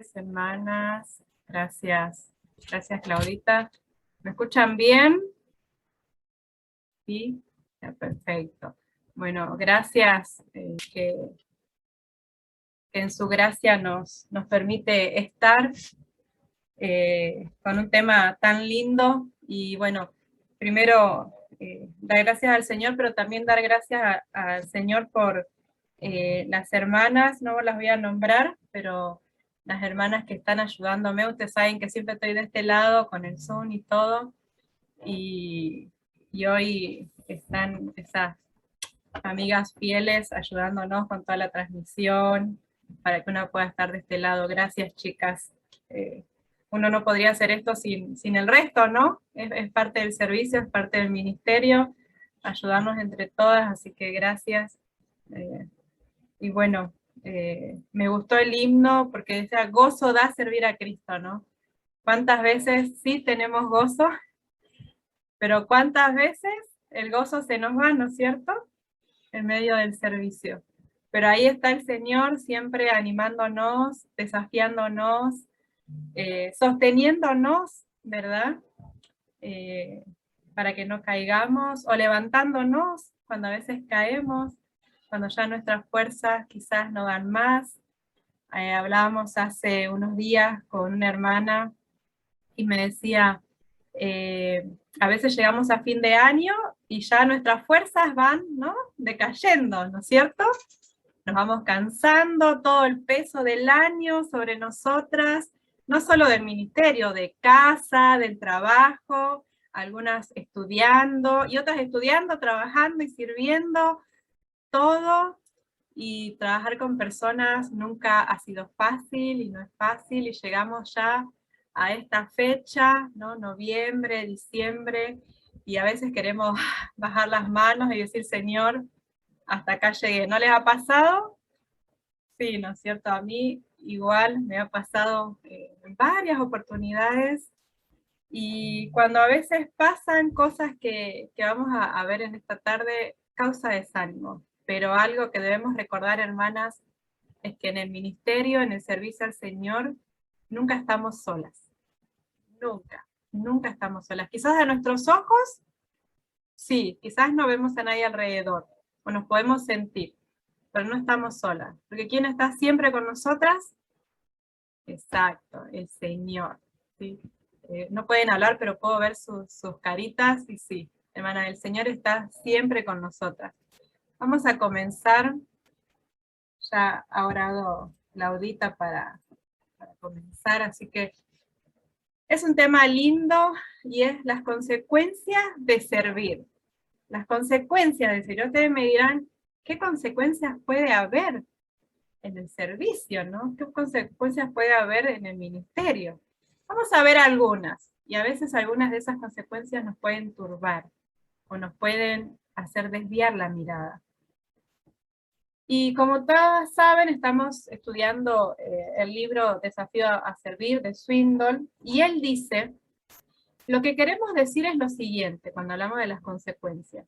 Semanas. Gracias. Gracias, Claudita. ¿Me escuchan bien? Sí, ya, perfecto. Bueno, gracias que en su gracia nos permite estar con un tema tan lindo. Y bueno, primero dar gracias al Señor, pero también dar gracias al Señor por las hermanas, no las voy a nombrar, pero las hermanas que están ayudándome. Ustedes saben que siempre estoy de este lado con el Zoom y todo, y hoy están esas amigas fieles ayudándonos con toda la transmisión para que uno pueda estar de este lado. Gracias, chicas. Uno no podría hacer esto sin el resto, ¿no? Es parte del servicio, es parte del ministerio, ayudarnos entre todas, así que gracias. Y bueno, me gustó el himno porque decía, gozo da servir a Cristo, ¿no? ¿Cuántas veces sí tenemos gozo? Pero ¿cuántas veces el gozo se nos va, ¿no es cierto? En medio del servicio. Pero ahí está el Señor siempre animándonos, desafiándonos, sosteniéndonos, ¿verdad? Para que no caigamos, o levantándonos cuando a veces caemos, cuando ya nuestras fuerzas quizás no dan más. Hablábamos hace unos días con una hermana y me decía, a veces llegamos a fin de año y ya nuestras fuerzas van, ¿no?, decayendo, ¿no es cierto? Nos vamos cansando, todo el peso del año sobre nosotras, no solo del ministerio, de casa, del trabajo, algunas estudiando y otras estudiando, trabajando y sirviendo, todo. Y trabajar con personas nunca ha sido fácil y no es fácil, y llegamos ya a esta fecha, ¿no? Noviembre, diciembre, y a veces queremos bajar las manos y decir, Señor, hasta acá llegué. ¿No les ha pasado? Sí, ¿no es cierto? A mí igual me ha pasado en varias oportunidades, y cuando a veces pasan cosas que vamos a ver en esta tarde, causa desánimo. Pero algo que debemos recordar, hermanas, es que en el ministerio, en el servicio al Señor, nunca estamos solas. Nunca, nunca estamos solas. Quizás a nuestros ojos, sí, quizás no vemos a nadie alrededor, o nos podemos sentir, pero no estamos solas. Porque ¿quién está siempre con nosotras? Exacto, el Señor. ¿Sí? No pueden hablar, pero puedo ver sus caritas, y sí, hermana, el Señor está siempre con nosotras. Vamos a comenzar. Ya ha orado Claudita para comenzar, así que es un tema lindo, y es las consecuencias de servir. Las consecuencias de servir. Ustedes me dirán, ¿qué consecuencias puede haber en el servicio, ¿no? ¿Qué consecuencias puede haber en el ministerio? Vamos a ver algunas, y a veces algunas de esas consecuencias nos pueden turbar o nos pueden hacer desviar la mirada. Y como todas saben, estamos estudiando el libro Desafío a Servir de Swindoll, y él dice, lo que queremos decir es lo siguiente cuando hablamos de las consecuencias.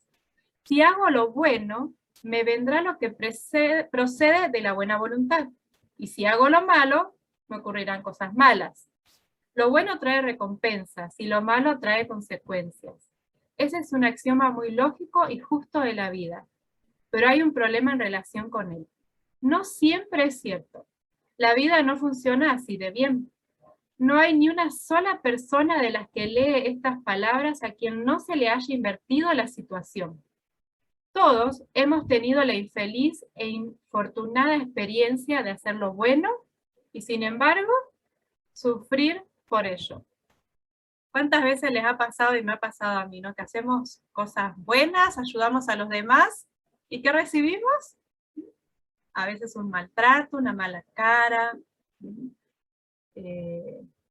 Si hago lo bueno, me vendrá lo que procede de la buena voluntad, y si hago lo malo, me ocurrirán cosas malas. Lo bueno trae recompensas y lo malo trae consecuencias. Ese es un axioma muy lógico y justo de la vida, pero hay un problema en relación con él. No siempre es cierto. La vida no funciona así de bien. No hay ni una sola persona de las que lee estas palabras a quien no se le haya invertido la situación. Todos hemos tenido la infeliz e infortunada experiencia de hacer lo bueno y, sin embargo, sufrir por ello. ¿Cuántas veces les ha pasado, y me ha pasado a mí, ¿no?, que hacemos cosas buenas, ayudamos a los demás, y ¿qué recibimos? A veces un maltrato, una mala cara,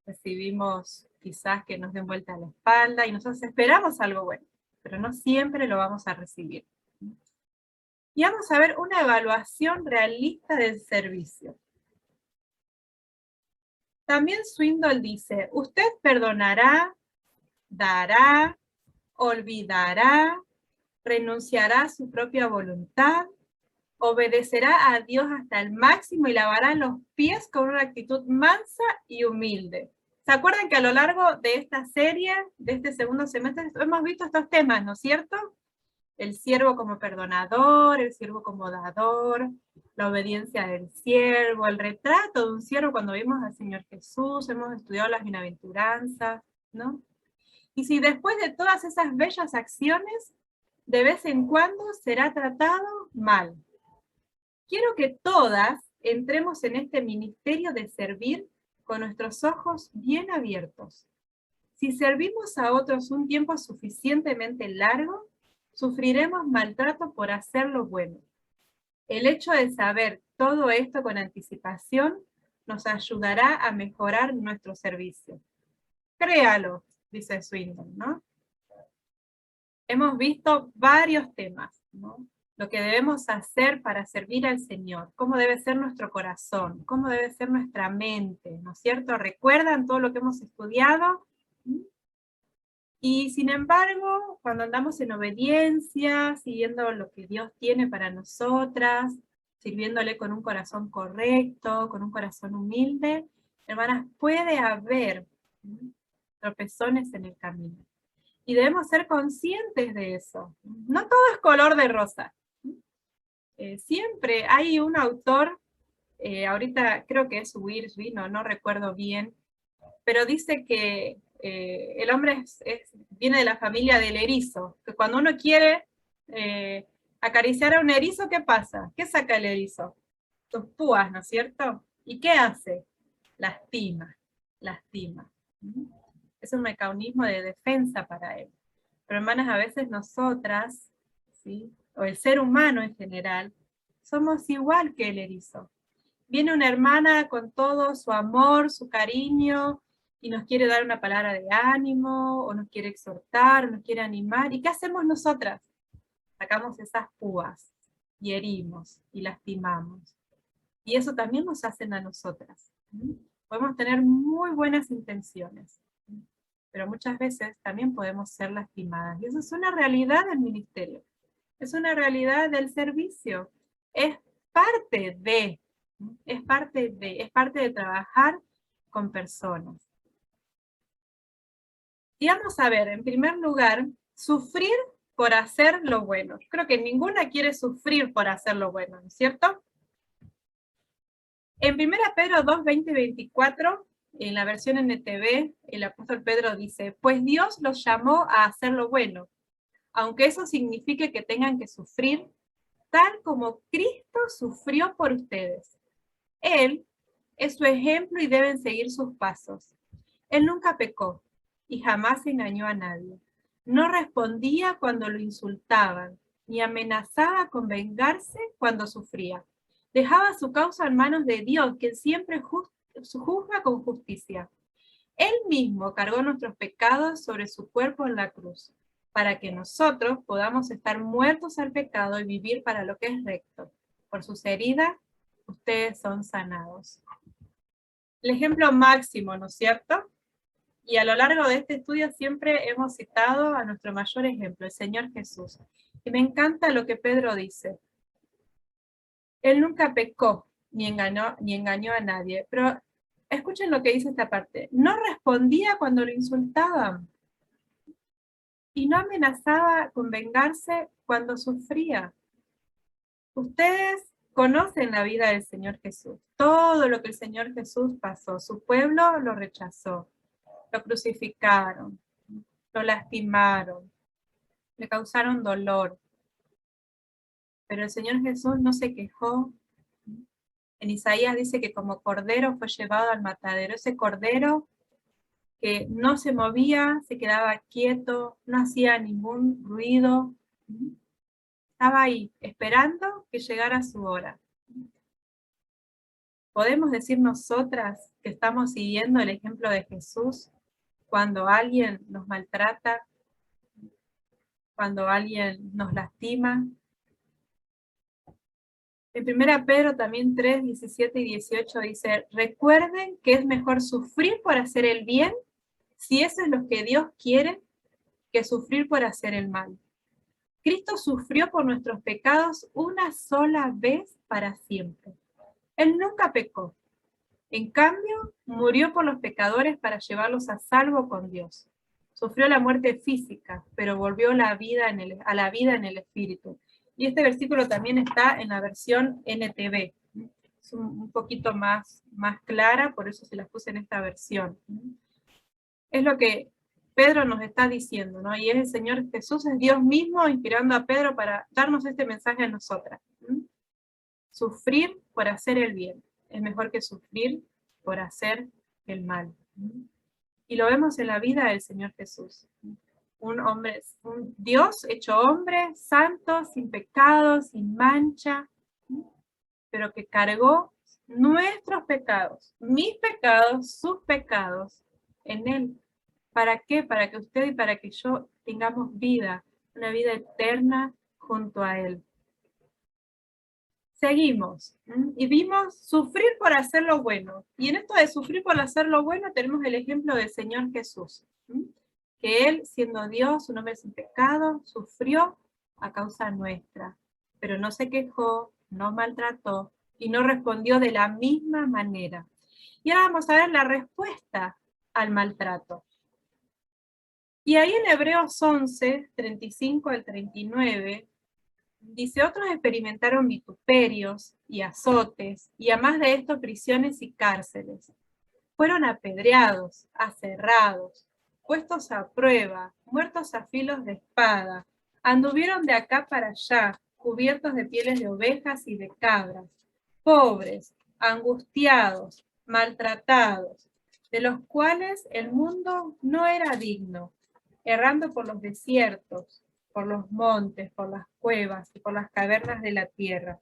recibimos quizás que nos den vuelta a la espalda, y nosotros esperamos algo bueno, pero no siempre lo vamos a recibir. Y vamos a ver una evaluación realista del servicio. También Swindoll dice, usted perdonará, dará, olvidará, renunciará a su propia voluntad, obedecerá a Dios hasta el máximo y lavará los pies con una actitud mansa y humilde. ¿Se acuerdan que a lo largo de esta serie, de este segundo semestre, hemos visto estos temas, ¿no es cierto? El siervo como perdonador, el siervo como dador, la obediencia del siervo, el retrato de un siervo cuando vimos al Señor Jesús, hemos estudiado las bienaventuranzas, ¿no? Y si después de todas esas bellas acciones, de vez en cuando será tratado mal. Quiero que todas entremos en este ministerio de servir con nuestros ojos bien abiertos. Si servimos a otros un tiempo suficientemente largo, sufriremos maltrato por hacer lo bueno. El hecho de saber todo esto con anticipación nos ayudará a mejorar nuestro servicio. Créalo, dice Swinton, ¿no? Hemos visto varios temas, ¿no? Lo que debemos hacer para servir al Señor, cómo debe ser nuestro corazón, cómo debe ser nuestra mente, ¿no es cierto? ¿Recuerdan todo lo que hemos estudiado? Y sin embargo, cuando andamos en obediencia, siguiendo lo que Dios tiene para nosotras, sirviéndole con un corazón correcto, con un corazón humilde, hermanas, puede haber tropezones en el camino. Y debemos ser conscientes de eso. No todo es color de rosa. Siempre hay un autor, ahorita creo que es Wiersbe, no recuerdo bien, pero dice que el hombre viene de la familia del erizo, que cuando uno quiere acariciar a un erizo, ¿qué pasa? ¿Qué saca el erizo? Sus púas, ¿no es cierto? ¿Y qué hace? Lastima, lastima. Es un mecanismo de defensa para él. Pero hermanas, a veces nosotras, ¿sí? O el ser humano en general, somos igual que el erizo. Viene una hermana con todo su amor, su cariño, y nos quiere dar una palabra de ánimo, o nos quiere exhortar, o nos quiere animar. ¿Y qué hacemos nosotras? Sacamos esas púas, y herimos, y lastimamos. Y eso también nos hacen a nosotras. Podemos tener muy buenas intenciones, pero muchas veces también podemos ser lastimadas. Y eso es una realidad del ministerio. Es una realidad del servicio. Es parte es parte de trabajar con personas. Y vamos a ver, en primer lugar, sufrir por hacer lo bueno. Creo que ninguna quiere sufrir por hacer lo bueno, ¿no es cierto? En 1 Pedro 2, 20 y 24, en la versión NTV, el apóstol Pedro dice, pues Dios los llamó a hacer lo bueno, aunque eso signifique que tengan que sufrir, tal como Cristo sufrió por ustedes. Él es su ejemplo y deben seguir sus pasos. Él nunca pecó y jamás engañó a nadie. No respondía cuando lo insultaban, ni amenazaba con vengarse cuando sufría. Dejaba su causa en manos de Dios, que siempre juzga con justicia. Él mismo cargó nuestros pecados sobre su cuerpo en la cruz, para que nosotros podamos estar muertos al pecado y vivir para lo que es recto. Por sus heridas, ustedes son sanados. El ejemplo máximo, ¿no es cierto? Y a lo largo de este estudio siempre hemos citado a nuestro mayor ejemplo, el Señor Jesús. Y me encanta lo que Pedro dice. Él nunca pecó ni engañó a nadie, pero escuchen lo que dice esta parte. No respondía cuando lo insultaban y no amenazaba con vengarse cuando sufría. Ustedes conocen la vida del Señor Jesús, todo lo que el Señor Jesús pasó. Su pueblo lo rechazó, lo crucificaron, lo lastimaron, le causaron dolor. Pero el Señor Jesús no se quejó. En Isaías dice que como cordero fue llevado al matadero. Ese cordero que no se movía, se quedaba quieto, no hacía ningún ruido. Estaba ahí, esperando que llegara su hora. ¿Podemos decir nosotras que estamos siguiendo el ejemplo de Jesús cuando alguien nos maltrata, cuando alguien nos lastima? En 1 Pedro también 3, 17 y 18 dice, recuerden que es mejor sufrir por hacer el bien, si eso es lo que Dios quiere, que sufrir por hacer el mal. Cristo sufrió por nuestros pecados una sola vez para siempre. Él nunca pecó. En cambio, murió por los pecadores para llevarlos a salvo con Dios. Sufrió la muerte física, pero volvió a la vida en el Espíritu. Y este versículo también está en la versión NTV. Es un poquito más clara, por eso se las puse en esta versión. Es lo que Pedro nos está diciendo, ¿no? Y es el Señor Jesús, es Dios mismo inspirando a Pedro para darnos este mensaje a nosotras. Sufrir por hacer el bien es mejor que sufrir por hacer el mal. Y lo vemos en la vida del Señor Jesús. Un hombre, un Dios hecho hombre, santo, sin pecado, sin mancha, pero que cargó nuestros pecados, mis pecados, sus pecados, en Él. ¿Para qué? Para que usted y para que yo tengamos vida, una vida eterna junto a Él. Seguimos, y vimos sufrir por hacer lo bueno. Y en esto de sufrir por hacer lo bueno tenemos el ejemplo del Señor Jesús, que Él, siendo Dios, un hombre sin pecado, sufrió a causa nuestra, pero no se quejó, no maltrató y no respondió de la misma manera. Y ahora vamos a ver la respuesta al maltrato. Y ahí en Hebreos 11, 35 al 39, dice, otros experimentaron vituperios y azotes, y además de esto prisiones y cárceles. Fueron apedreados, aserrados, puestos a prueba, muertos a filos de espada. Anduvieron de acá para allá, cubiertos de pieles de ovejas y de cabras, pobres, angustiados, maltratados, de los cuales el mundo no era digno, errando por los desiertos, por los montes, por las cuevas y por las cavernas de la tierra.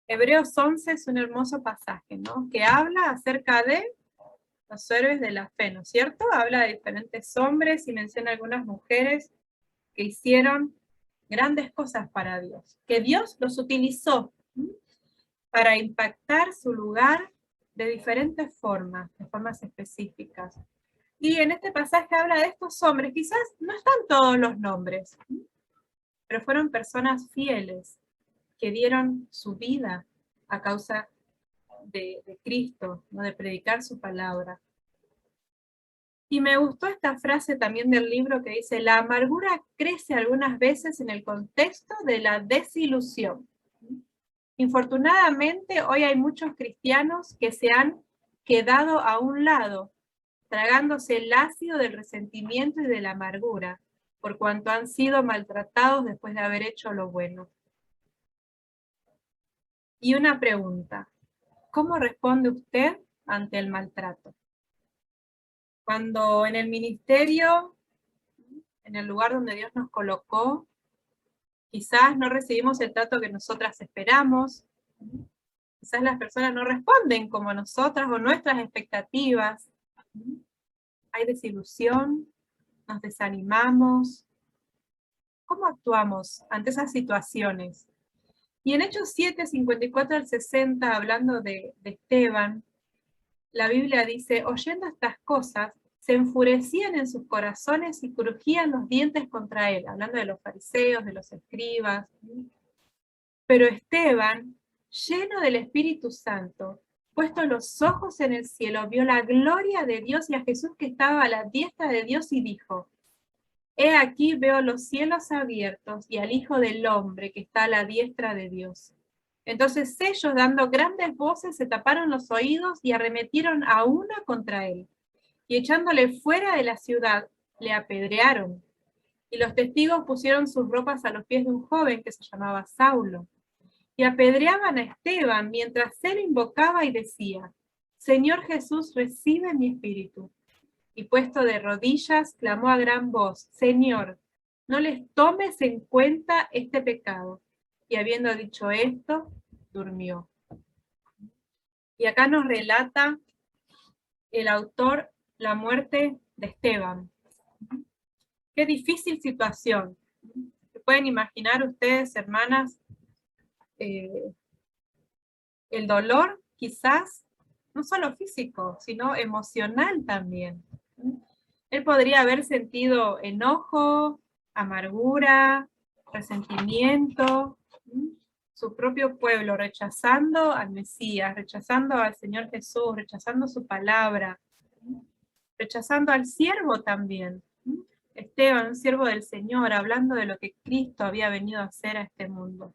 Hebreos 11 es un hermoso pasaje, ¿no? Que habla acerca de los héroes de la fe, ¿no es cierto? Habla de diferentes hombres y menciona algunas mujeres que hicieron grandes cosas para Dios, que Dios los utilizó para impactar su lugar de diferentes formas, de formas específicas. Y en este pasaje habla de estos hombres, quizás no están todos los nombres, pero fueron personas fieles que dieron su vida a causa de Cristo, ¿no? De predicar su palabra. Y me gustó esta frase también del libro que dice, la amargura crece algunas veces en el contexto de la desilusión. Infortunadamente, hoy hay muchos cristianos que se han quedado a un lado, tragándose el ácido del resentimiento y de la amargura, por cuanto han sido maltratados después de haber hecho lo bueno. Y una pregunta, ¿cómo responde usted ante el maltrato? Cuando en el ministerio, en el lugar donde Dios nos colocó, quizás no recibimos el trato que nosotras esperamos, quizás las personas no responden como nosotras o nuestras expectativas, hay desilusión, nos desanimamos. ¿Cómo actuamos ante esas situaciones? Y en Hechos 7, 54 al 60, hablando de Esteban, la Biblia dice, oyendo estas cosas, se enfurecían en sus corazones y crujían los dientes contra él, hablando de los fariseos, de los escribas. Pero Esteban, lleno del Espíritu Santo, puesto los ojos en el cielo, vio la gloria de Dios y a Jesús que estaba a la diestra de Dios y dijo, he aquí veo los cielos abiertos y al Hijo del Hombre que está a la diestra de Dios. Entonces ellos, dando grandes voces, se taparon los oídos y arremetieron a una contra él. Y echándole fuera de la ciudad, le apedrearon. Y los testigos pusieron sus ropas a los pies de un joven que se llamaba Saulo. Y apedreaban a Esteban mientras él invocaba y decía, Señor Jesús, recibe mi espíritu. Y puesto de rodillas, clamó a gran voz, Señor, no les tomes en cuenta este pecado. Y habiendo dicho esto, durmió. Y acá nos relata el autor la muerte de Esteban. Qué difícil situación. ¿Se pueden imaginar ustedes, hermanas, el dolor quizás, no solo físico, sino emocional también? Él podría haber sentido enojo, amargura, resentimiento, su propio pueblo, rechazando al Mesías, rechazando al Señor Jesús, rechazando su palabra, rechazando al siervo también. Esteban, un siervo del Señor, hablando de lo que Cristo había venido a hacer a este mundo.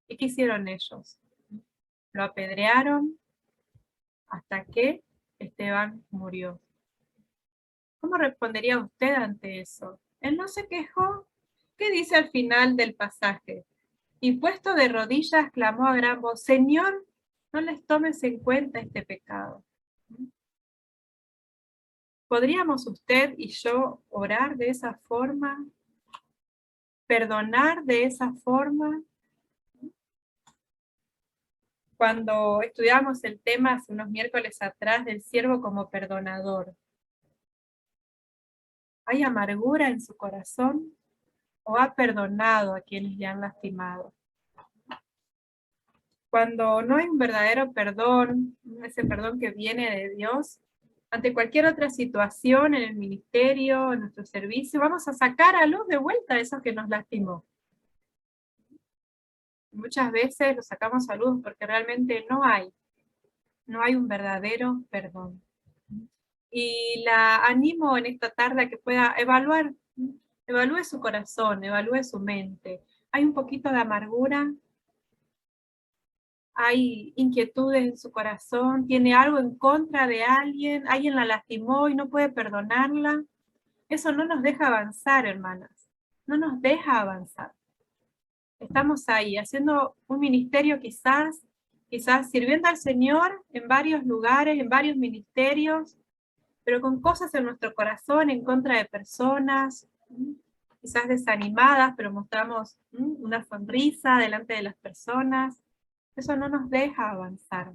¿Y qué hicieron ellos? Lo apedrearon hasta que Esteban murió. ¿Cómo respondería usted ante eso? Él no se quejó. ¿Qué dice al final del pasaje? Y puesto de rodillas clamó a gran voz: Señor, no les tomes en cuenta este pecado. ¿Podríamos usted y yo orar de esa forma? ¿Perdonar de esa forma? Cuando estudiamos el tema hace unos miércoles atrás del siervo como perdonador, ¿hay amargura en su corazón o ha perdonado a quienes le han lastimado? Cuando no hay un verdadero perdón, ese perdón que viene de Dios, ante cualquier otra situación en el ministerio, en nuestro servicio, vamos a sacar a luz de vuelta a esos que nos lastimó. Muchas veces lo sacamos a luz porque realmente no hay un verdadero perdón. Y la animo en esta tarde a que pueda evalúe su corazón, evalúe su mente. ¿Hay un poquito de amargura? ¿Hay inquietudes en su corazón? ¿Tiene algo en contra de alguien? ¿Alguien la lastimó y no puede perdonarla? Eso no nos deja avanzar, hermanas. No nos deja avanzar. Estamos ahí, haciendo un ministerio quizás sirviendo al Señor en varios lugares, en varios ministerios, pero con cosas en nuestro corazón en contra de personas, quizás desanimadas, pero mostramos una sonrisa delante de las personas. Eso no nos deja avanzar.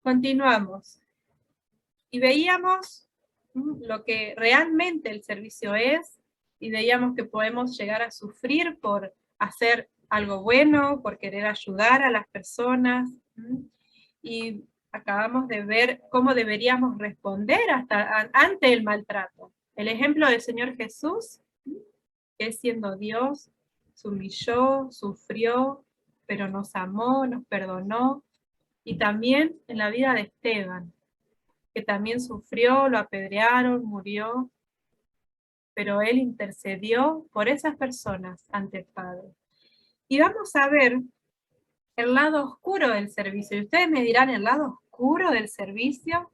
Continuamos. Y veíamos lo que realmente el servicio es, y veíamos que podemos llegar a sufrir por hacer algo bueno, por querer ayudar a las personas, y acabamos de ver cómo deberíamos responder ante el maltrato. El ejemplo del Señor Jesús, que siendo Dios, se humilló, sufrió, pero nos amó, nos perdonó, y también en la vida de Esteban, que también sufrió, lo apedrearon, murió, pero él intercedió por esas personas ante el Padre. Y vamos a ver el lado oscuro del servicio. Y ustedes me dirán, ¿el lado oscuro del servicio?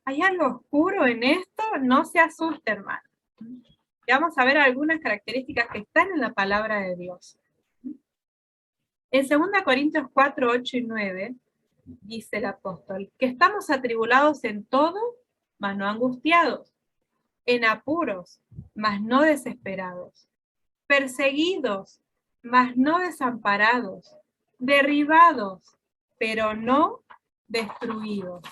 ¿Hay algo oscuro en esto? No se asuste, hermano. Y vamos a ver algunas características que están en la palabra de Dios. En 2 Corintios 4, 8 y 9, dice el apóstol, que estamos atribulados en todo, mas no angustiados, en apuros, mas no desesperados, perseguidos, mas no desamparados, derribados, pero no destruidos.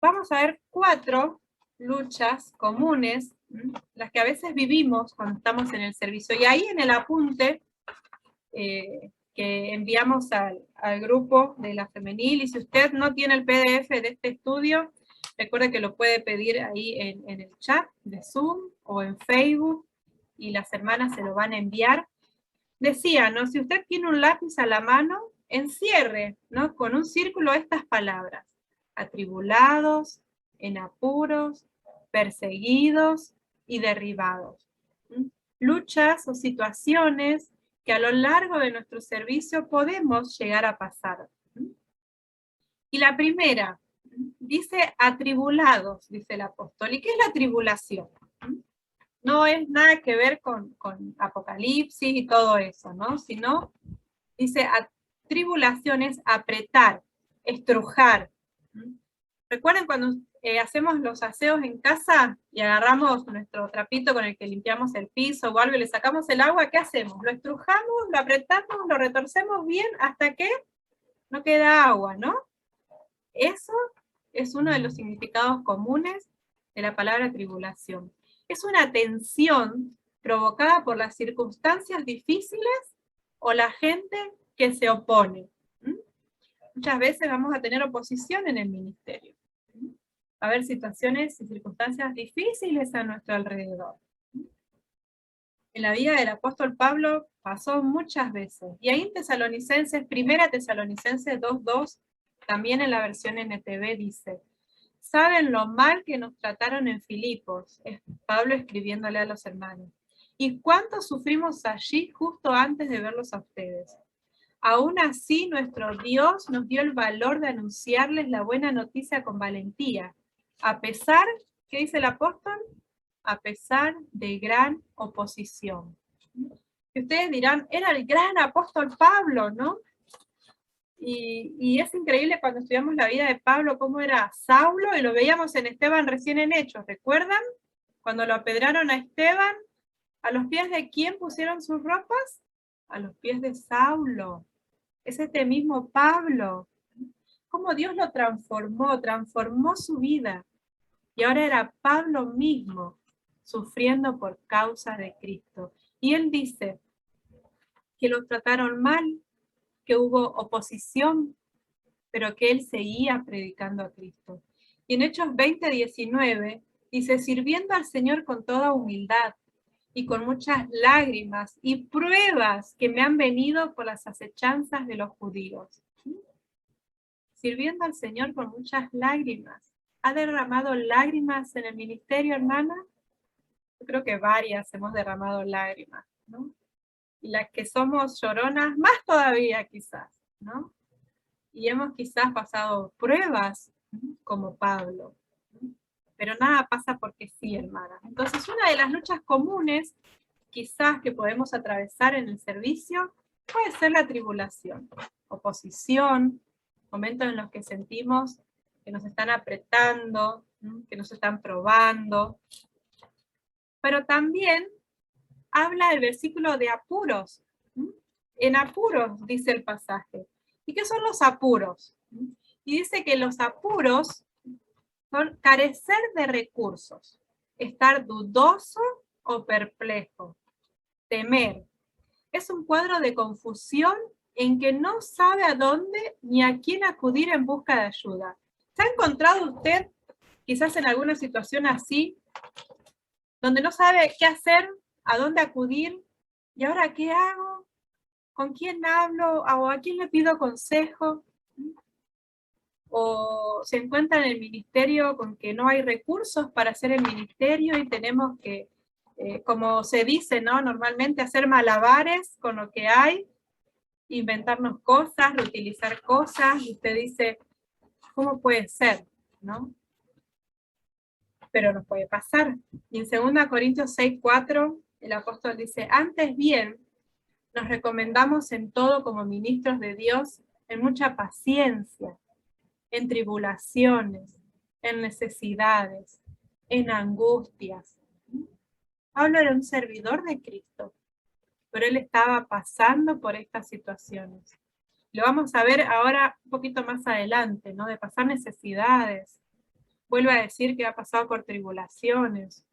Vamos a ver 4 luchas comunes, las que a veces vivimos cuando estamos en el servicio. Y ahí en el apunte que enviamos al grupo de la femenil, y si usted no tiene el PDF de este estudio, recuerde que lo puede pedir ahí en el chat de Zoom o en Facebook, y las hermanas se lo van a enviar. Decía, ¿no? Si usted tiene un lápiz a la mano, encierre, ¿no? Con un círculo estas palabras: atribulados, en apuros, perseguidos y derribados. Luchas o situaciones que a lo largo de nuestro servicio podemos llegar a pasar. Y la primera, dice atribulados, dice el apóstol. ¿Y qué es la tribulación? No es nada que ver con Apocalipsis y todo eso, ¿no? Sino, dice, tribulación es apretar, estrujar. ¿Recuerden cuando hacemos los aseos en casa y agarramos nuestro trapito con el que limpiamos el piso o algo y le sacamos el agua? ¿Qué hacemos? Lo estrujamos, lo apretamos, lo retorcemos bien hasta que no queda agua, ¿no? Eso es uno de los significados comunes de la palabra tribulación. Es una tensión provocada por las circunstancias difíciles o la gente que se opone. Muchas veces vamos a tener oposición en el ministerio. Va a haber situaciones y circunstancias difíciles a nuestro alrededor. En la vida del apóstol Pablo pasó muchas veces. Y ahí en Tesalonicenses, 1 Tesalonicenses 2:2, también en la versión NTV dice, saben lo mal que nos trataron en Filipos, es Pablo escribiéndole a los hermanos, y cuánto sufrimos allí justo antes de verlos a ustedes. Aún así, nuestro Dios nos dio el valor de anunciarles la buena noticia con valentía, a pesar, ¿qué dice el apóstol? A pesar de gran oposición. Y ustedes dirán, era el gran apóstol Pablo, ¿no? Y es increíble cuando estudiamos la vida de Pablo, cómo era Saulo, y lo veíamos en Esteban recién en Hechos, ¿recuerdan? Cuando lo apedraron a Esteban, ¿a los pies de quién pusieron sus ropas? A los pies de Saulo. Es este mismo Pablo. Cómo Dios lo transformó su vida. Y ahora era Pablo mismo, sufriendo por causa de Cristo. Y él dice que lo trataron mal, que hubo oposición, pero que él seguía predicando a Cristo. Y en Hechos 20:19 dice, sirviendo al Señor con toda humildad y con muchas lágrimas y pruebas que me han venido por las acechanzas de los judíos. Sirviendo al Señor con muchas lágrimas. ¿Ha derramado lágrimas en el ministerio, hermana? Yo creo que varias hemos derramado lágrimas, ¿no? Y las que somos lloronas, más todavía quizás, ¿no? Y hemos quizás pasado pruebas, ¿no? Como Pablo. ¿No? Pero nada pasa porque sí, hermana. Entonces, una de las luchas comunes, quizás que podemos atravesar en el servicio, puede ser la tribulación, oposición, momentos en los que sentimos que nos están apretando, ¿no? Que nos están probando. Pero también habla el versículo de apuros. En apuros, dice el pasaje. ¿Y qué son los apuros? Y dice que los apuros son carecer de recursos, estar dudoso o perplejo, temer. Es un cuadro de confusión en que no sabe a dónde ni a quién acudir en busca de ayuda. ¿Se ha encontrado usted quizás en alguna situación así, donde no sabe qué hacer, a dónde acudir, y ahora qué hago, con quién hablo, o a quién le pido consejo? O se encuentra en el ministerio con que no hay recursos para hacer el ministerio y tenemos que, como se dice, ¿no? Normalmente hacer malabares con lo que hay, inventarnos cosas, reutilizar cosas, y usted dice, ¿cómo puede ser? ¿No? Pero nos puede pasar. Y en 2 Corintios 6:4, el apóstol dice, antes bien, nos recomendamos en todo como ministros de Dios, en mucha paciencia, en tribulaciones, en necesidades, en angustias. Pablo era un servidor de Cristo, pero él estaba pasando por estas situaciones. Lo vamos a ver ahora un poquito más adelante, ¿no? De pasar necesidades. Vuelve a decir que ha pasado por tribulaciones,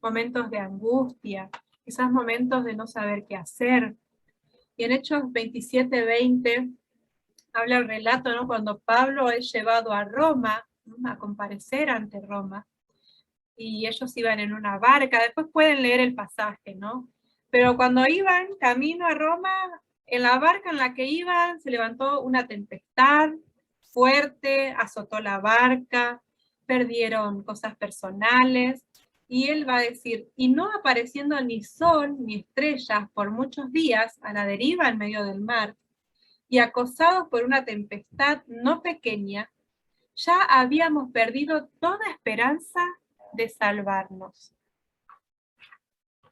momentos de angustia, quizás momentos de no saber qué hacer. Y en Hechos 27:20 habla el relato, ¿no? Cuando Pablo es llevado a Roma, ¿no? A comparecer ante Roma, y ellos iban en una barca, después pueden leer el pasaje, ¿no? Pero cuando iban camino a Roma, en la barca en la que iban se levantó una tempestad fuerte, azotó la barca, perdieron cosas personales, y él va a decir, y no apareciendo ni sol ni estrellas por muchos días a la deriva en medio del mar, y acosados por una tempestad no pequeña, ya habíamos perdido toda esperanza de salvarnos.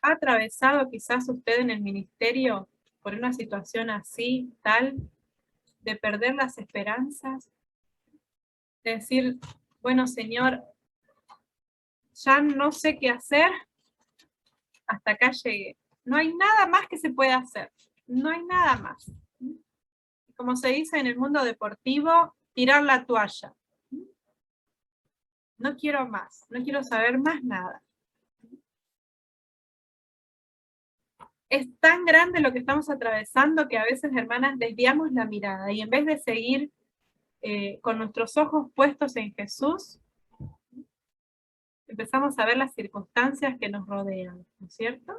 ¿Ha atravesado quizás usted en el ministerio por una situación así, tal, de perder las esperanzas? De decir, bueno, Señor, ya no sé qué hacer, hasta acá llegué. No hay nada más que se pueda hacer, no hay nada más. Como se dice en el mundo deportivo, tirar la toalla. No quiero más, no quiero saber más nada. Es tan grande lo que estamos atravesando que a veces, hermanas, desviamos la mirada y en vez de seguir con nuestros ojos puestos en Jesús, empezamos a ver las circunstancias que nos rodean, ¿no es cierto?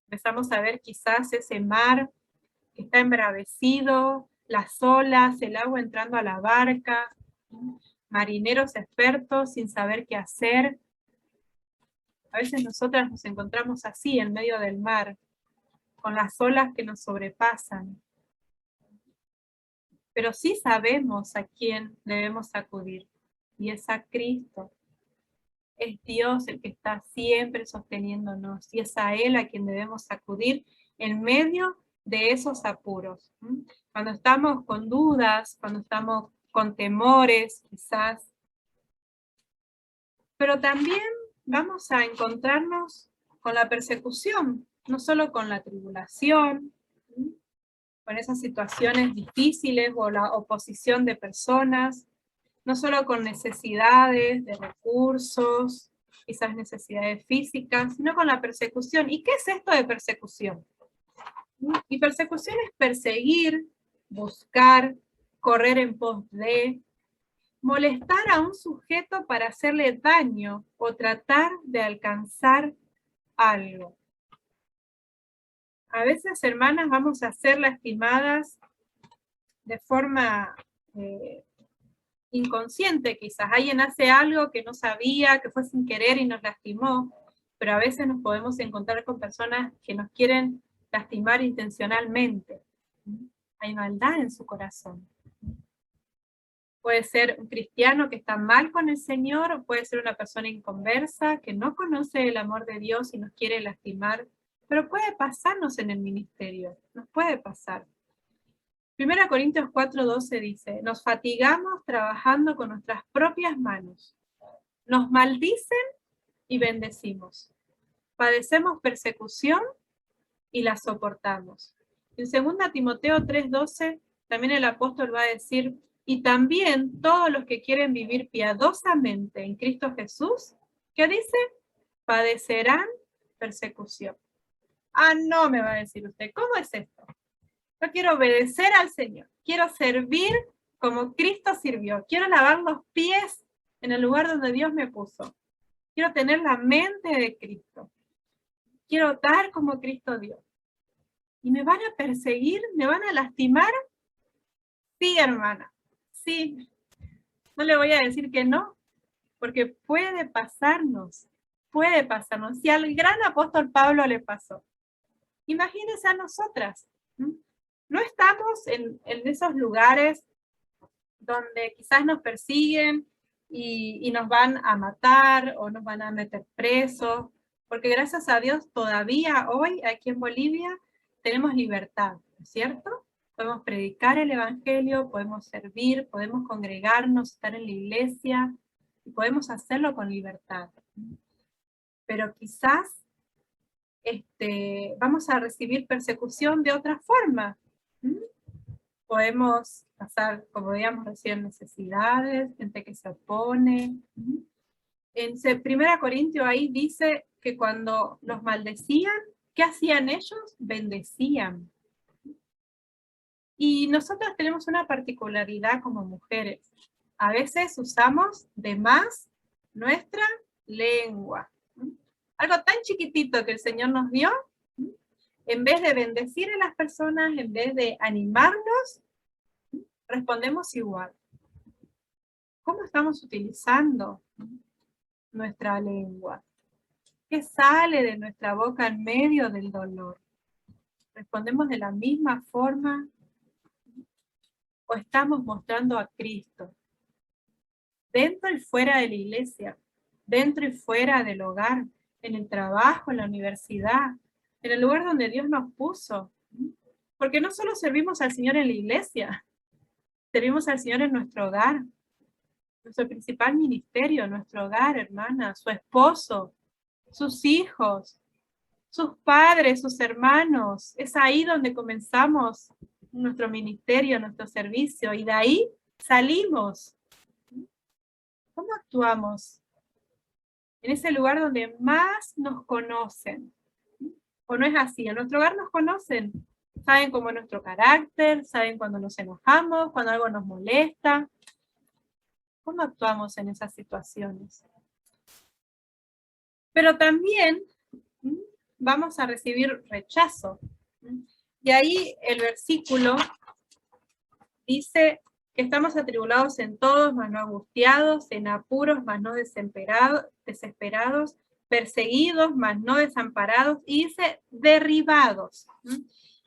Empezamos a ver quizás ese mar que está embravecido, las olas, el agua entrando a la barca, marineros expertos sin saber qué hacer. A veces nosotras nos encontramos así en medio del mar, con las olas que nos sobrepasan. Pero sí sabemos a quién debemos acudir, y es a Cristo. Es Dios el que está siempre sosteniéndonos, y es a Él a quien debemos acudir en medio de esos apuros. Cuando estamos con dudas, cuando estamos con temores, quizás. Pero también vamos a encontrarnos con la persecución, no solo con la tribulación, con esas situaciones difíciles o la oposición de personas, no solo con necesidades de recursos, quizás necesidades físicas, sino con la persecución. ¿Y qué es esto de persecución? Y persecución es perseguir, buscar, correr en pos de, molestar a un sujeto para hacerle daño o tratar de alcanzar algo. A veces, hermanas, vamos a ser lastimadas de forma inconsciente, quizás. Alguien hace algo que no sabía, que fue sin querer y nos lastimó, pero a veces nos podemos encontrar con personas que nos quieren lastimar intencionalmente. Hay maldad en su corazón. Puede ser un cristiano que está mal con el Señor, o puede ser una persona inconversa que no conoce el amor de Dios y nos quiere lastimar, pero puede pasarnos en el ministerio, nos puede pasar. 1 Corintios 4:12 dice, nos fatigamos trabajando con nuestras propias manos, nos maldicen y bendecimos, padecemos persecución y la soportamos. En 2 Timoteo 3:12 también el apóstol va a decir, y también todos los que quieren vivir piadosamente en Cristo Jesús, ¿qué dice? Padecerán persecución. Ah, no, me va a decir usted, ¿cómo es esto? Yo quiero obedecer al Señor, quiero servir como Cristo sirvió, quiero lavar los pies en el lugar donde Dios me puso, quiero tener la mente de Cristo, quiero dar como Cristo dio. ¿Y me van a perseguir? ¿Me van a lastimar? Sí, hermana, sí. No le voy a decir que no, porque puede pasarnos, puede pasarnos. Si al gran apóstol Pablo le pasó, imagínense a nosotras. No estamos en esos lugares donde quizás nos persiguen y nos van a matar o nos van a meter presos, porque gracias a Dios todavía hoy aquí en Bolivia tenemos libertad, ¿no es cierto? Podemos predicar el evangelio, podemos servir, podemos congregarnos, estar en la iglesia, y podemos hacerlo con libertad. Pero quizás vamos a recibir persecución de otra forma. Podemos pasar, como digamos recién, necesidades, gente que se opone. En 1 Corintios ahí dice que cuando los maldecían, ¿qué hacían ellos? Bendecían. Y nosotros tenemos una particularidad como mujeres. A veces usamos de más nuestra lengua. Algo tan chiquitito que el Señor nos dio, en vez de bendecir a las personas, en vez de animarnos, respondemos igual. ¿Cómo estamos utilizando nuestra lengua? ¿Qué sale de nuestra boca en medio del dolor? ¿Respondemos de la misma forma o estamos mostrando a Cristo? Dentro y fuera de la iglesia, dentro y fuera del hogar, en el trabajo, en la universidad, en el lugar donde Dios nos puso. Porque no solo servimos al Señor en la iglesia, servimos al Señor en nuestro hogar, nuestro principal ministerio, nuestro hogar, hermana, su esposo, sus hijos, sus padres, sus hermanos. Es ahí donde comenzamos nuestro ministerio, nuestro servicio, y de ahí salimos. ¿Cómo actuamos? En ese lugar donde más nos conocen. ¿O no es así? En nuestro hogar nos conocen. Saben cómo es nuestro carácter, saben cuando nos enojamos, cuando algo nos molesta. ¿Cómo actuamos en esas situaciones? Pero también vamos a recibir rechazo. Y ahí el versículo dice que estamos atribulados en todos, mas no angustiados, en apuros, mas no desesperados, perseguidos, mas no desamparados, y dice derribados.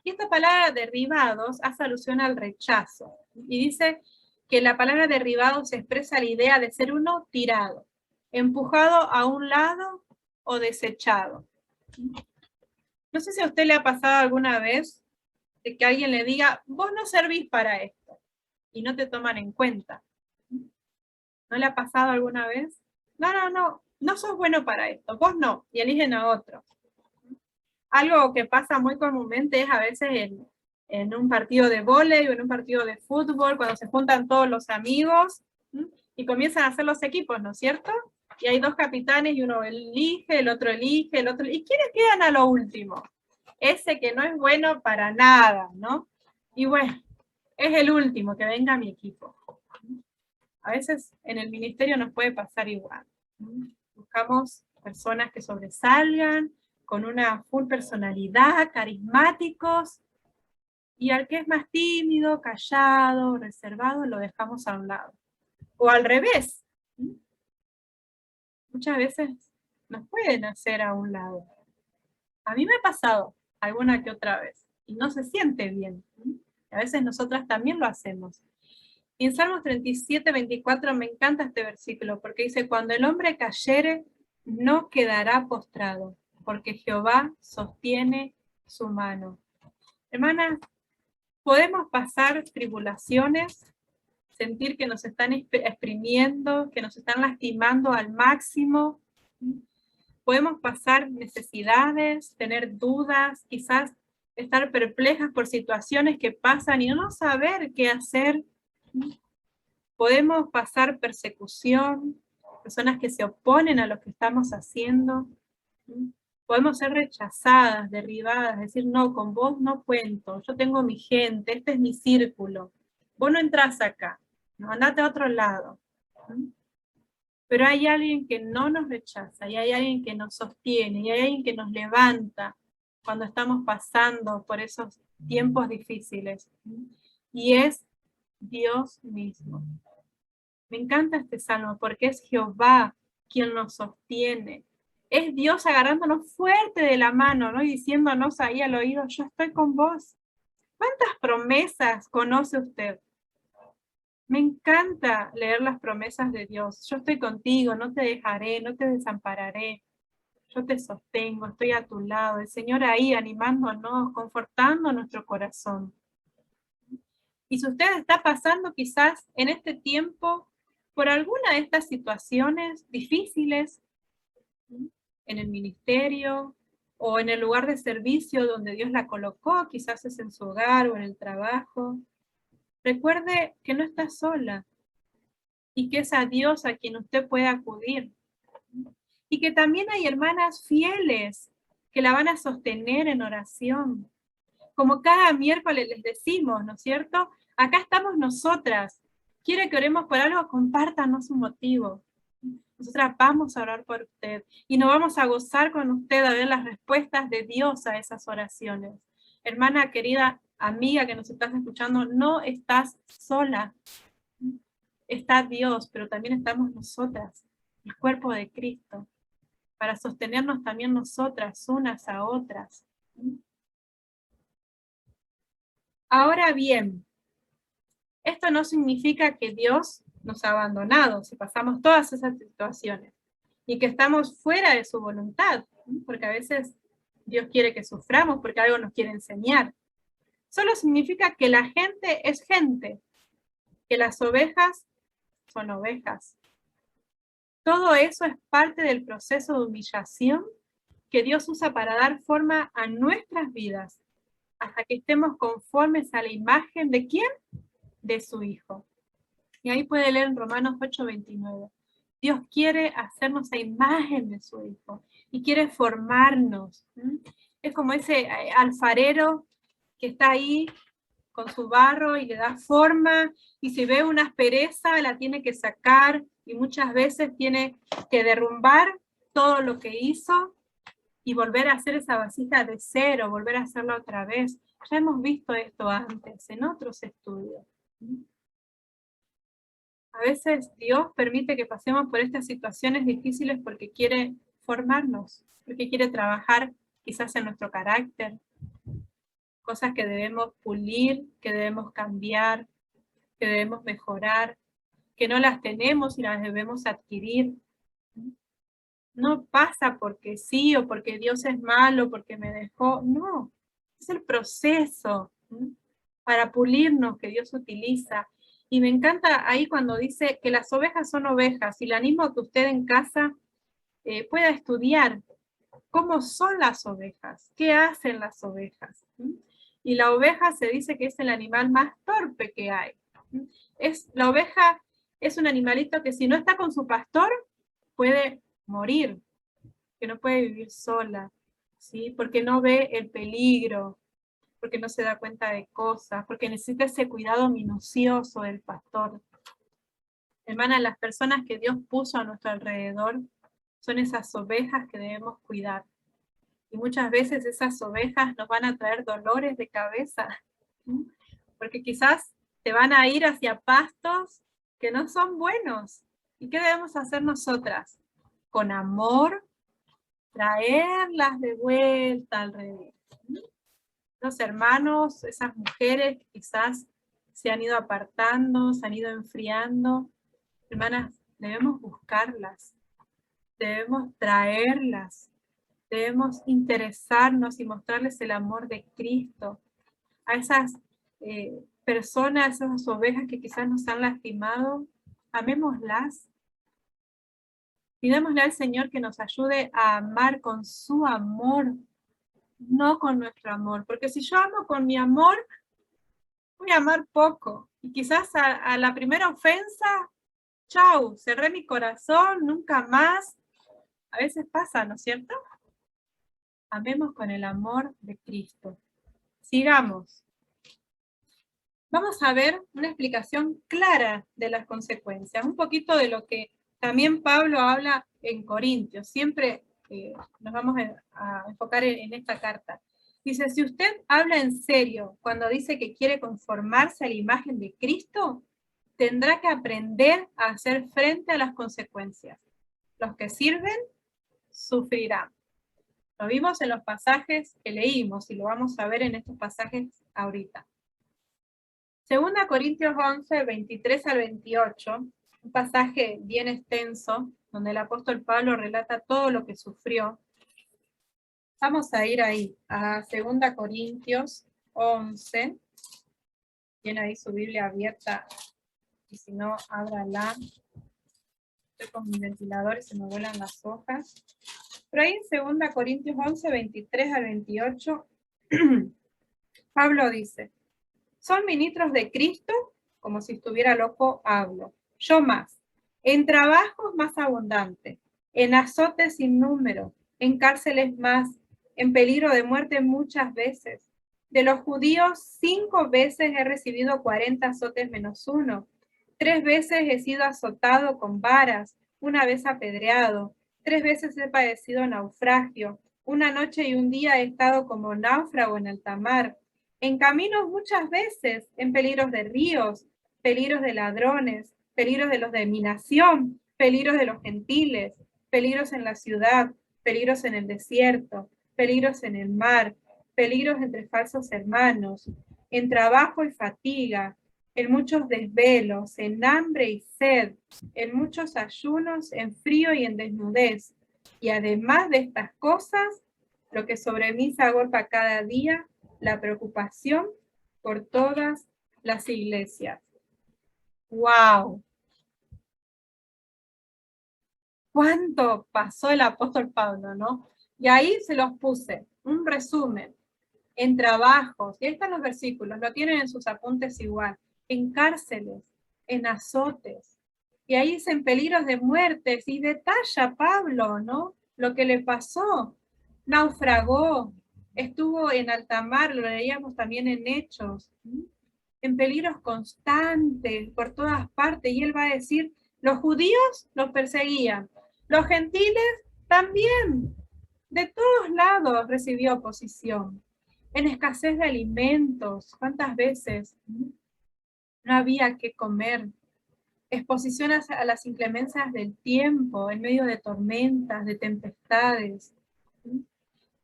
Y esta palabra derribados hace alusión al rechazo. Y dice que la palabra derribados expresa la idea de ser uno tirado, empujado a un lado o desechado. No sé si a usted le ha pasado alguna vez de que alguien le diga, vos no servís para esto, y no te toman en cuenta. ¿No le ha pasado alguna vez? No sos bueno para esto, vos no, y eligen a otro. Algo que pasa muy comúnmente es a veces en un partido de vóley o en un partido de fútbol, cuando se juntan todos los amigos y comienzan a hacer los equipos, ¿no es cierto? Y hay dos capitanes y uno elige, el otro elige, el otro... ¿Y quiénes quedan a lo último? Ese que no es bueno para nada, ¿no? Y bueno, es el último, que venga a mi equipo. A veces en el ministerio nos puede pasar igual. Buscamos personas que sobresalgan, con una full personalidad, carismáticos, y al que es más tímido, callado, reservado, lo dejamos a un lado. O al revés. Muchas veces nos pueden hacer a un lado. A mí me ha pasado alguna que otra vez, y no se siente bien. A veces nosotras también lo hacemos. Y en Salmos 37, 24 me encanta este versículo, porque dice, cuando el hombre cayere, no quedará postrado, porque Jehová sostiene su mano. Hermanas, podemos pasar tribulaciones, sentir que nos están exprimiendo, que nos están lastimando al máximo. Podemos pasar necesidades, tener dudas, quizás estar perplejas por situaciones que pasan y no saber qué hacer. Podemos pasar persecución, personas que se oponen a lo que estamos haciendo. Podemos ser rechazadas, derribadas, decir, no, con vos no cuento, yo tengo mi gente, este es mi círculo, vos no entrás acá, no, andate a otro lado. Pero hay alguien que no nos rechaza, y hay alguien que nos sostiene, y hay alguien que nos levanta cuando estamos pasando por esos tiempos difíciles. Y es Dios mismo. Me encanta este salmo porque es Jehová quien nos sostiene. Es Dios agarrándonos fuerte de la mano, ¿no? Y diciéndonos ahí al oído, yo estoy con vos. ¿Cuántas promesas conoce usted? Me encanta leer las promesas de Dios. Yo estoy contigo, no te dejaré, no te desampararé. Yo te sostengo, estoy a tu lado. El Señor ahí animándonos, confortando nuestro corazón. Y si usted está pasando quizás en este tiempo por alguna de estas situaciones difíciles, en el ministerio o en el lugar de servicio donde Dios la colocó, quizás es en su hogar o en el trabajo, recuerde que no está sola y que es a Dios a quien usted puede acudir. Y que también hay hermanas fieles que la van a sostener en oración. Como cada miércoles les decimos, ¿no es cierto? Acá estamos nosotras. ¿Quiere que oremos por algo? Compártanos un motivo. Nosotras vamos a orar por usted y nos vamos a gozar con usted a ver las respuestas de Dios a esas oraciones. Hermana querida, amiga que nos estás escuchando, no estás sola. Está Dios, pero también estamos nosotras, el cuerpo de Cristo, para sostenernos también nosotras, unas a otras. Ahora bien, esto no significa que Dios nos ha abandonado si pasamos todas esas situaciones y que estamos fuera de su voluntad, porque a veces Dios quiere que suframos porque algo nos quiere enseñar. Solo significa que la gente es gente, que las ovejas son ovejas. Todo eso es parte del proceso de humillación que Dios usa para dar forma a nuestras vidas, hasta que estemos conformes a la imagen de ¿quién? De su Hijo. Y ahí puede leer en Romanos 8:29. Dios quiere hacernos a imagen de su Hijo y quiere formarnos. Es como ese alfarero que está ahí con su barro y le da forma, y si ve una aspereza la tiene que sacar y muchas veces tiene que derrumbar todo lo que hizo y volver a hacer esa vasija de cero, volver a hacerla otra vez. Ya hemos visto esto antes, en otros estudios. A veces Dios permite que pasemos por estas situaciones difíciles porque quiere formarnos, porque quiere trabajar quizás en nuestro carácter, cosas que debemos pulir, que debemos cambiar, que debemos mejorar, que no las tenemos y las debemos adquirir. No pasa porque sí o porque Dios es malo, porque me dejó. No, es el proceso para pulirnos que Dios utiliza. Y me encanta ahí cuando dice que las ovejas son ovejas, y le animo a que usted en casa pueda estudiar cómo son las ovejas, qué hacen las ovejas. Y la oveja se dice que es el animal más torpe que hay. La oveja es un animalito que si no está con su pastor, puede morir, que no puede vivir sola, ¿sí? Porque no ve el peligro, porque no se da cuenta de cosas, porque necesita ese cuidado minucioso del pastor. Hermana, las personas que Dios puso a nuestro alrededor son esas ovejas que debemos cuidar. Y muchas veces esas ovejas nos van a traer dolores de cabeza, porque quizás te van a ir hacia pastos que no son buenos. ¿Y qué debemos hacer nosotras? Con amor, traerlas de vuelta al redil. Los hermanos, esas mujeres que quizás se han ido apartando, se han ido enfriando, hermanas, debemos buscarlas, debemos traerlas, debemos interesarnos y mostrarles el amor de Cristo a esas personas, esas ovejas que quizás nos han lastimado. Amémoslas. Pidámosle al Señor que nos ayude a amar con su amor, no con nuestro amor. Porque si yo amo con mi amor, voy a amar poco. Y quizás a la primera ofensa, chau, cerré mi corazón, nunca más. A veces pasa, ¿no es cierto? Amemos con el amor de Cristo. Sigamos. Vamos a ver una explicación clara de las consecuencias, un poquito de lo que también Pablo habla en Corintios. Siempre nos vamos a enfocar en esta carta. Dice, si usted habla en serio cuando dice que quiere conformarse a la imagen de Cristo, tendrá que aprender a hacer frente a las consecuencias. Los que sirven, sufrirán. Lo vimos en los pasajes que leímos y lo vamos a ver en estos pasajes ahorita. 2 Corintios 11, 23 al 28, un pasaje bien extenso, donde el apóstol Pablo relata todo lo que sufrió. Vamos a ir ahí, a 2 Corintios 11. Tiene ahí su Biblia abierta, y si no, ábrala. Estoy con mi ventilador y se me vuelan las hojas. Pero ahí en 2 Corintios 11, 23 al 28, Pablo dice, son ministros de Cristo, como si estuviera loco hablo. Yo más, en trabajos más abundantes, en azotes sin número, en cárceles más, en peligro de muerte muchas veces. De los judíos 5 veces he recibido 40 azotes menos 1. 3 veces he sido azotado con varas, 1 vez apedreado. 3 veces he padecido naufragio. 1 noche y 1 día he estado como náufrago en alta mar. En caminos muchas veces, en peligros de ríos, peligros de ladrones, peligros de los de mi nación, peligros de los gentiles, peligros en la ciudad, peligros en el desierto, peligros en el mar, peligros entre falsos hermanos, en trabajo y fatiga, en muchos desvelos, en hambre y sed, en muchos ayunos, en frío y en desnudez. Y además de estas cosas, lo que sobre mí se agolpa cada día, la preocupación por todas las iglesias. ¡Wow! ¿Cuánto pasó el apóstol Pablo, no? Y ahí se los puse, un resumen, en trabajos, y ahí están los versículos, lo tienen en sus apuntes igual, en cárceles, en azotes, y ahí dicen peligros de muertes, y detalla Pablo, ¿no? Lo que le pasó, naufragó, estuvo en alta mar, lo leíamos también en Hechos, en peligros constantes por todas partes, y él va a decir, los judíos los perseguían, los gentiles También, de todos lados recibió oposición. En escasez de alimentos, ¿cuántas veces no había que comer? Exposición a las inclemencias del tiempo, en medio de tormentas, de tempestades.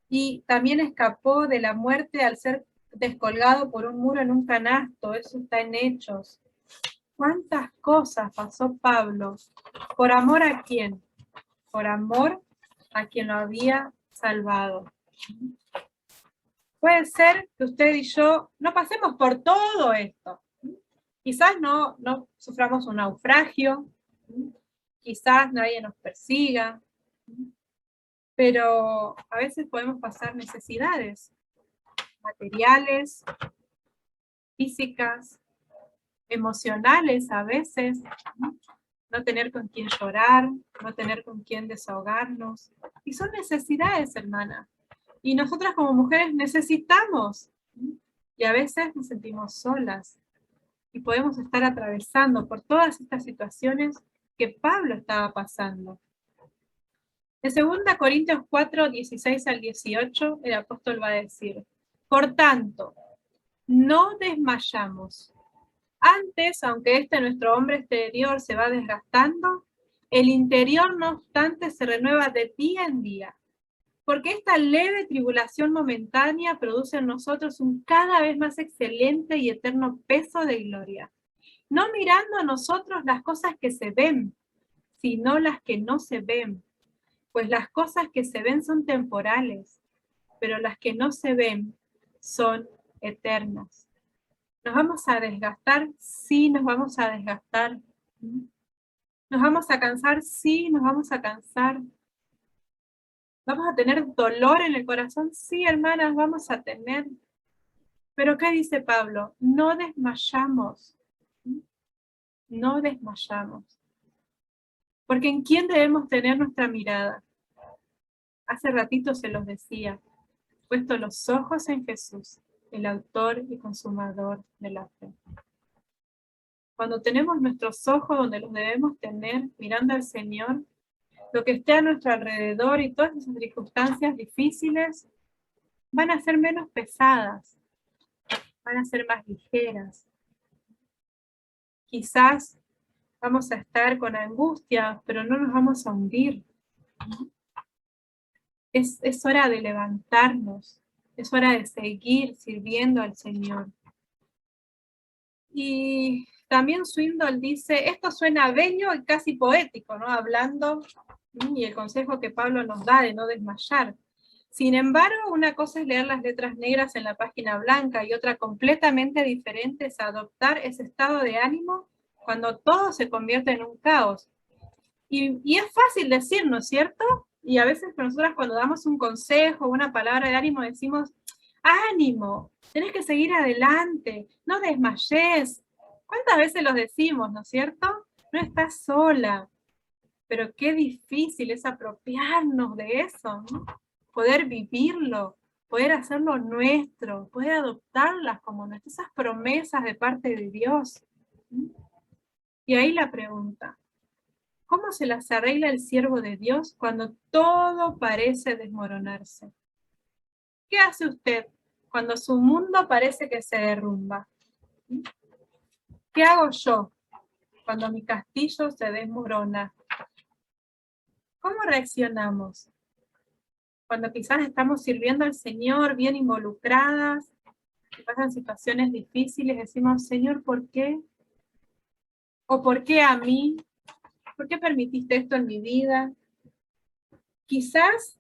Y también escapó de la muerte al ser descolgado por un muro en un canasto. Eso está en Hechos. ¿Cuántas cosas pasó Pablo? ¿Por amor a quién? Por amor a quien lo había salvado. Puede ser que usted y yo no pasemos por todo esto. Quizás no suframos un naufragio, quizás nadie nos persiga, pero a veces podemos pasar necesidades materiales, físicas, emocionales a veces, no tener con quién llorar, no tener con quién desahogarnos. Y son necesidades, hermana. Y nosotras como mujeres necesitamos. Y a veces nos sentimos solas. Y podemos estar atravesando por todas estas situaciones que Pablo estaba pasando. En 2 Corintios 4, 16 al 18, el apóstol va a decir: por tanto, no desmayamos. Antes, aunque nuestro hombre exterior se va desgastando, el interior, no obstante, se renueva de día en día. Porque esta leve tribulación momentánea produce en nosotros un cada vez más excelente y eterno peso de gloria. No mirando a nosotros las cosas que se ven, sino las que no se ven. Pues las cosas que se ven son temporales, pero las que no se ven son eternas. ¿Nos vamos a desgastar? Sí, nos vamos a desgastar. ¿Nos vamos a cansar? Sí, nos vamos a cansar. ¿Vamos a tener dolor en el corazón? Sí, hermanas, vamos a tener. Pero ¿qué dice Pablo? No desmayamos. No desmayamos. Porque ¿en quién debemos tener nuestra mirada? Hace ratito se los decía. Puesto los ojos en Jesús, el autor y consumador de la fe. Cuando tenemos nuestros ojos donde los debemos tener, mirando al Señor, lo que esté a nuestro alrededor y todas esas circunstancias difíciles van a ser menos pesadas, van a ser más ligeras. Quizás vamos a estar con angustia, pero no nos vamos a hundir. Es hora de levantarnos, es hora de seguir sirviendo al Señor. Y también Swindoll dice, esto suena bello y casi poético, ¿no? Hablando, y el consejo que Pablo nos da de no desmayar. Sin embargo, una cosa es leer las letras negras en la página blanca y otra completamente diferente es adoptar ese estado de ánimo cuando todo se convierte en un caos. Y es fácil decir, ¿no es cierto? Y a veces nosotras cuando damos un consejo, una palabra de ánimo, decimos, ánimo, tenés que seguir adelante, no desmayes. ¿Cuántas veces lo decimos, no es cierto? No estás sola. Pero qué difícil es apropiarnos de eso, ¿no? Poder vivirlo, poder hacerlo nuestro, poder adoptarlas como nuestras, esas promesas de parte de Dios. Y ahí la pregunta, ¿cómo se las arregla el siervo de Dios cuando todo parece desmoronarse? ¿Qué hace usted cuando su mundo parece que se derrumba? ¿Qué hago yo cuando mi castillo se desmorona? ¿Cómo reaccionamos? Cuando quizás estamos sirviendo al Señor, bien involucradas, y pasan situaciones difíciles, decimos, Señor, ¿por qué? ¿O por qué a mí? ¿Por qué permitiste esto en mi vida? Quizás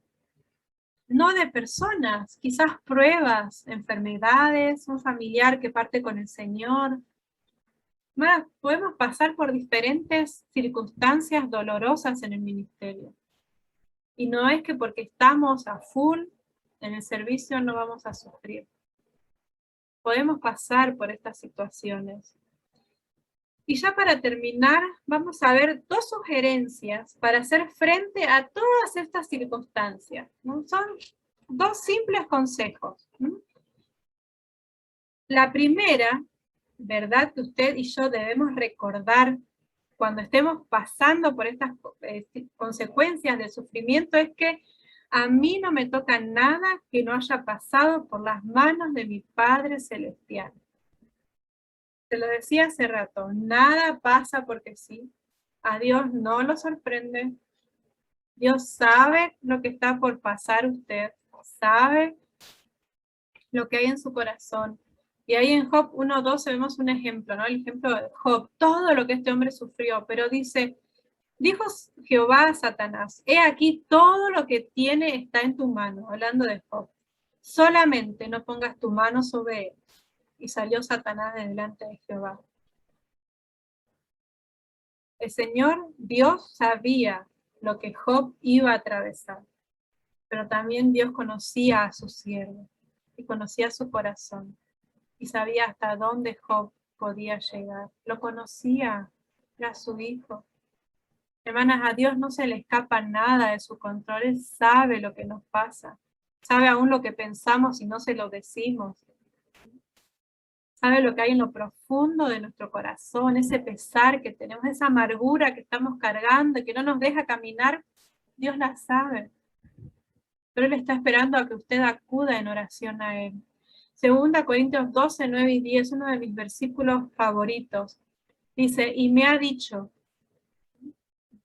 no de personas, quizás pruebas, enfermedades, un familiar que parte con el Señor. Podemos pasar por diferentes circunstancias dolorosas en el ministerio. Y no es que porque estamos a full en el servicio no vamos a sufrir. Podemos pasar por estas situaciones. Y ya para terminar, vamos a ver 2 sugerencias para hacer frente a todas estas circunstancias, ¿no? Son 2 simples consejos, ¿no? La primera, verdad que usted y yo debemos recordar cuando estemos pasando por estas consecuencias del sufrimiento es que a mí no me toca nada que no haya pasado por las manos de mi Padre Celestial. Te lo decía hace rato, nada pasa porque sí. A Dios no lo sorprende. Dios sabe lo que está por pasar usted, sabe lo que hay en su corazón. Y ahí en Job 1:12 vemos un ejemplo, ¿no? El ejemplo de Job, todo lo que este hombre sufrió, pero dice, dijo Jehová a Satanás, he aquí todo lo que tiene está en tu mano, hablando de Job. Solamente no pongas tu mano sobre él. Y salió Satanás de delante de Jehová. El Señor Dios sabía lo que Job iba a atravesar, pero también Dios conocía a su siervo y conocía su corazón y sabía hasta dónde Job podía llegar. Lo conocía, era su hijo. Hermanas, a Dios no se le escapa nada de su control. Él sabe lo que nos pasa. Sabe aún lo que pensamos y no se lo decimos. Sabe lo que hay en lo profundo de nuestro corazón, ese pesar que tenemos, esa amargura que estamos cargando y que no nos deja caminar. Dios la sabe. Pero Él está esperando a que usted acuda en oración a Él. 2 Corintios 12, 9 y 10, uno de mis versículos favoritos. Dice, y me ha dicho,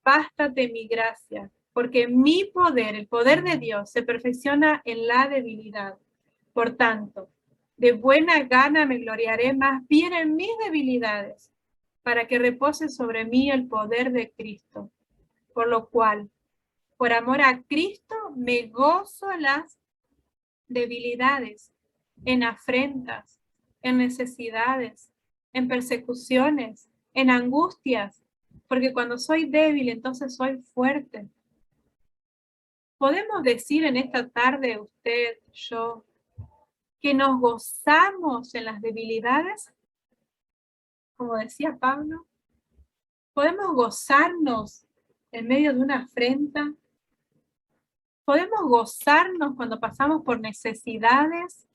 bástate mi gracia, porque mi poder, el poder de Dios, se perfecciona en la debilidad. Por tanto, de buena gana me gloriaré más bien en mis debilidades, para que repose sobre mí el poder de Cristo. Por lo cual, por amor a Cristo, me gozo en las debilidades, en afrentas, en necesidades, en persecuciones, en angustias, porque cuando soy débil, entonces soy fuerte. ¿Podemos decir en esta tarde, usted, yo, que nos gozamos en las debilidades? Como decía Pablo, ¿podemos gozarnos en medio de una afrenta? ¿Podemos gozarnos cuando pasamos por necesidades?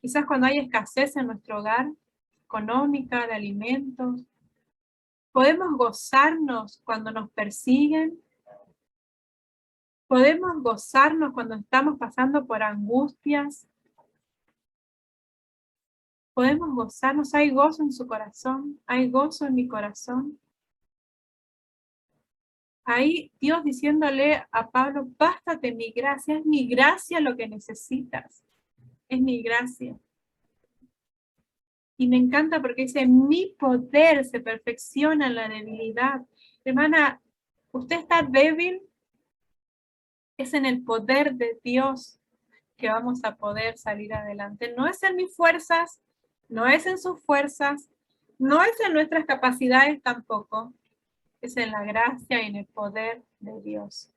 Quizás cuando hay escasez en nuestro hogar, económica, de alimentos. ¿Podemos gozarnos cuando nos persiguen? ¿Podemos gozarnos cuando estamos pasando por angustias? ¿Podemos gozarnos? ¿Hay gozo en su corazón? ¿Hay gozo en mi corazón? Ahí Dios diciéndole a Pablo, bástate mi gracia, es mi gracia lo que necesitas. Es mi gracia. Y me encanta porque dice, mi poder se perfecciona en la debilidad. Hermana, usted está débil, es en el poder de Dios que vamos a poder salir adelante. No es en mis fuerzas, no es en sus fuerzas, no es en nuestras capacidades tampoco, es en la gracia y en el poder de Dios.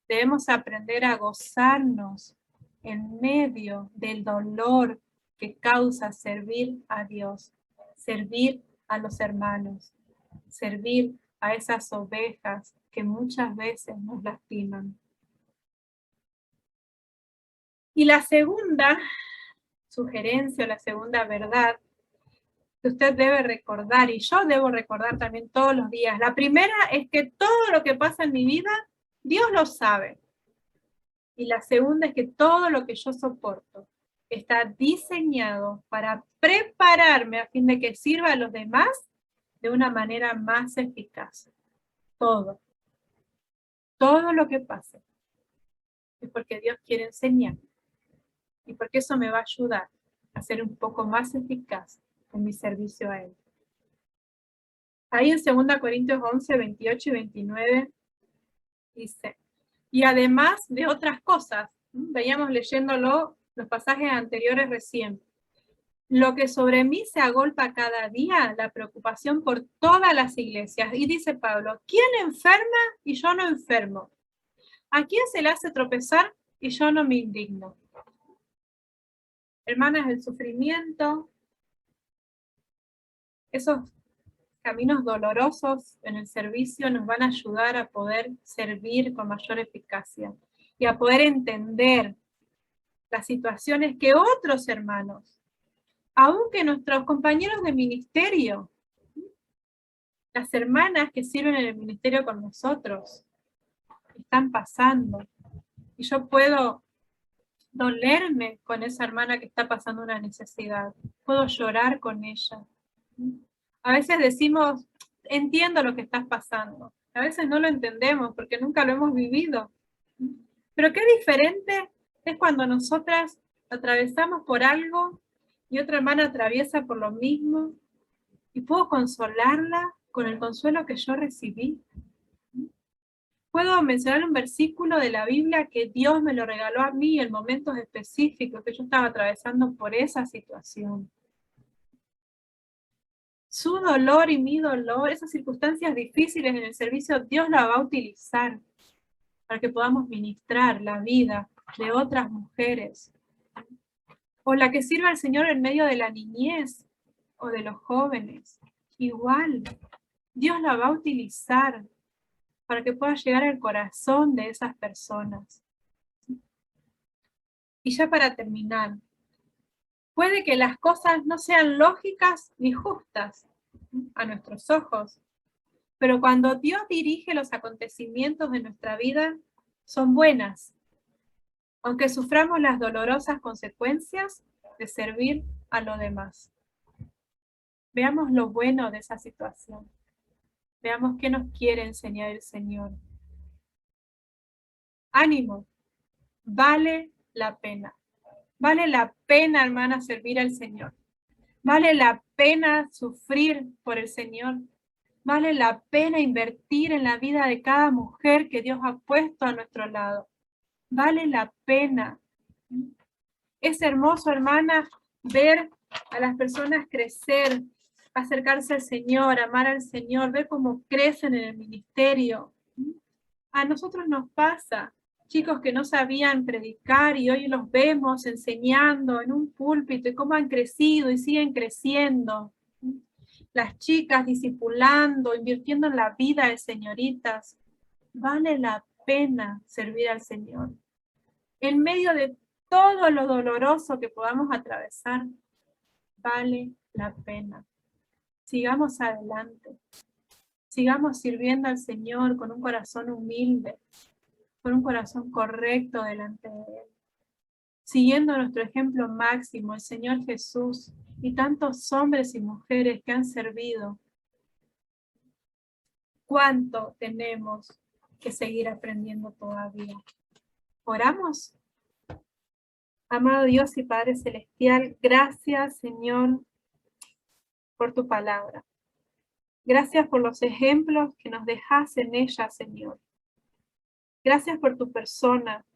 Debemos aprender a gozarnos en medio del dolor que causa servir a Dios, servir a los hermanos, servir a esas ovejas que muchas veces nos lastiman. Y la segunda sugerencia, la segunda verdad que usted debe recordar, y yo debo recordar también todos los días. La primera es que todo lo que pasa en mi vida, Dios lo sabe. Y la segunda es que todo lo que yo soporto está diseñado para prepararme a fin de que sirva a los demás de una manera más eficaz. Todo lo que pase es porque Dios quiere enseñar y porque eso me va a ayudar a ser un poco más eficaz en mi servicio a Él. Ahí en 2 Corintios 11, 28 y 29 dice, y además de otras cosas, veíamos leyéndolo los pasajes anteriores recién, lo que sobre mí se agolpa cada día, la preocupación por todas las iglesias. Y dice Pablo, ¿quién enferma y yo no enfermo? ¿A quién se le hace tropezar y yo no me indigno? Hermanas, el sufrimiento, esos caminos dolorosos en el servicio nos van a ayudar a poder servir con mayor eficacia y a poder entender las situaciones que otros hermanos, aunque nuestros compañeros de ministerio, las hermanas que sirven en el ministerio con nosotros están pasando. Y yo puedo dolerme con esa hermana que está pasando una necesidad. Puedo llorar con ella. A veces decimos, entiendo lo que estás pasando. A veces no lo entendemos porque nunca lo hemos vivido. Pero qué diferente es cuando nosotras atravesamos por algo y otra hermana atraviesa por lo mismo y puedo consolarla con el consuelo que yo recibí. Puedo mencionar un versículo de la Biblia que Dios me lo regaló a mí en momentos específicos que yo estaba atravesando por esa situación. Su dolor y mi dolor, esas circunstancias difíciles en el servicio, Dios la va a utilizar para que podamos ministrar la vida de otras mujeres. O la que sirva al Señor en medio de la niñez o de los jóvenes. Igual, Dios la va a utilizar para que pueda llegar al corazón de esas personas. Y ya para terminar, puede que las cosas no sean lógicas ni justas a nuestros ojos, pero cuando Dios dirige los acontecimientos de nuestra vida, son buenas, aunque suframos las dolorosas consecuencias de servir a los demás. Veamos lo bueno de esa situación. Veamos qué nos quiere enseñar el Señor. Ánimo, vale la pena. Vale la pena, hermana, servir al Señor. Vale la pena sufrir por el Señor. Vale la pena invertir en la vida de cada mujer que Dios ha puesto a nuestro lado. Vale la pena. Es hermoso, hermana, ver a las personas crecer, acercarse al Señor, amar al Señor, ver cómo crecen en el ministerio. A nosotros nos pasa, chicos que no sabían predicar y hoy los vemos enseñando en un púlpito y cómo han crecido y siguen creciendo. Las chicas discipulando, invirtiendo en la vida de señoritas. Vale la pena servir al Señor. En medio de todo lo doloroso que podamos atravesar, vale la pena. Sigamos adelante. Sigamos sirviendo al Señor con un corazón humilde, con un corazón correcto delante de Él. Siguiendo nuestro ejemplo máximo, el Señor Jesús y tantos hombres y mujeres que han servido. ¿Cuánto tenemos que seguir aprendiendo todavía? ¿Oramos? Amado Dios y Padre Celestial, gracias, Señor, por tu palabra. Gracias por los ejemplos que nos dejas en ella, Señor. Gracias por tu persona.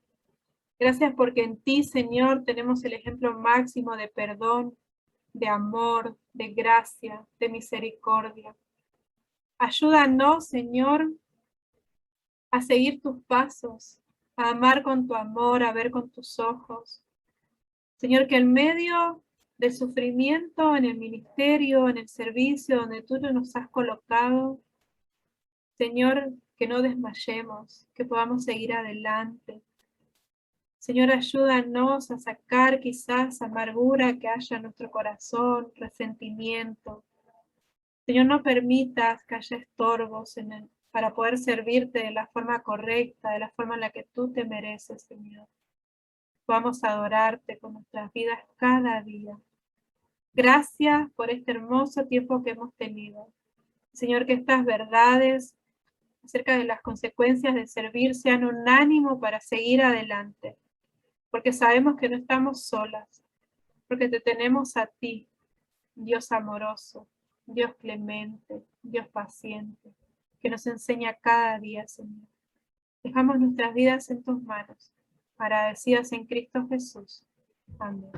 Gracias porque en ti, Señor, tenemos el ejemplo máximo de perdón, de amor, de gracia, de misericordia. Ayúdanos, Señor, a seguir tus pasos, a amar con tu amor, a ver con tus ojos. Señor, que en medio del sufrimiento, en el ministerio, en el servicio donde tú nos has colocado, Señor, que no desmayemos, que podamos seguir adelante. Señor, ayúdanos a sacar quizás amargura que haya en nuestro corazón, resentimiento. Señor, no permitas que haya estorbos para poder servirte de la forma correcta, de la forma en la que tú te mereces, Señor. Vamos a adorarte con nuestras vidas cada día. Gracias por este hermoso tiempo que hemos tenido. Señor, que estas verdades acerca de las consecuencias de servir sean un ánimo para seguir adelante. Porque sabemos que no estamos solas, porque te tenemos a ti, Dios amoroso, Dios clemente, Dios paciente, que nos enseña cada día, Señor. Dejamos nuestras vidas en tus manos, agradecidas en Cristo Jesús. Amén.